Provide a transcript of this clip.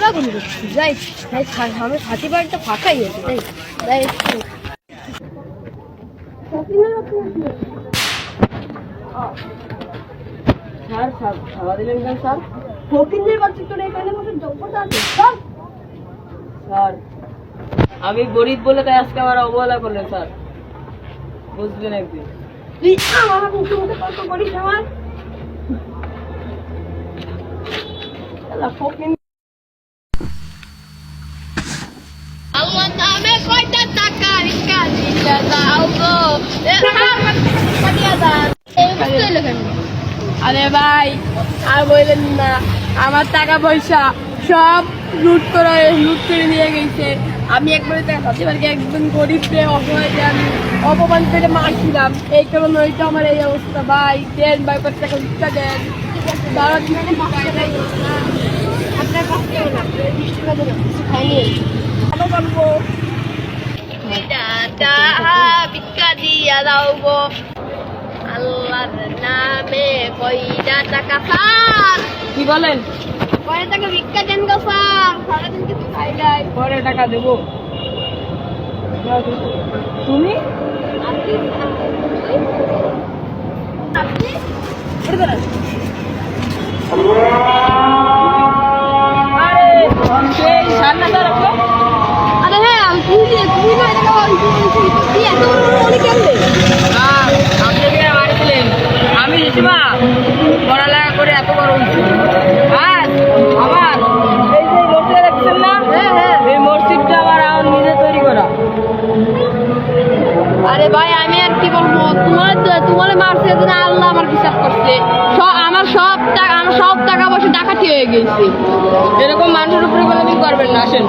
কোলাকুলি করছি, যাই যাই আমি ছাতি বাড়িটা ফাঁকাই আছে, যাই যাই স্যার স্যার খাওয়া দিলেন কেন স্যার? ফকিনের বাচ্চা তোর এখানে বসে যোগ্যতা আছে স্যার? স্যার আমি গরিব বলে তাই আজকে আমার অবহেলা করলেন স্যার, বুঝবেন একদিন। তুই আমার মুখে মুখে তর্ক করিস আমার ফকিন। আমার নামে কয়টা টাকা রিক্সা দিতে দাও গো, আরে ভাই আর বললেন না, আমার টাকা পয়সা সব লুট করে নিয়ে গেছে। আমি একবারে একদম গরিবকে অসহায়কে আমি অপমান করে মারছিলাম, এই কারণে ওইটা আমার এই অবস্থা। ভাই দেন, ভাই 5 টাকা ভিক্ষা দেন। আপনার কাছ থেকে 20 টাকা দেন, কিছু খাইনি ভালো করবো, ভিক্ষা দিয়া দাও গো আল্লাহর নামে। কয়টা টাকা স্যার? কি বলেন? কয়টা টাকা ভিক্ষা দেন গো স্যার, সারাদিন কিছু খাই নাই। কয়টা টাকা দেবো? তুমি আপনি আরে হ্যাঁ তুমি আমি রিসিমা পড়ালেখা করে এত বড় হয়েছি। আর আমার এই যে মসজিদটা দেখছেন না, এই মসজিদটা আমার নিজে তৈরি করা। আরে ভাই আমি আর কি বলবো, তোমার মারছে যে আল্লাহ আমার বিশ্বাস করছে, আমার সব টাকা পয়সা ডাকাতি হয়ে গেছে। এরকম মানুষের উপরে কোনো দিন করবেন না, আসেন।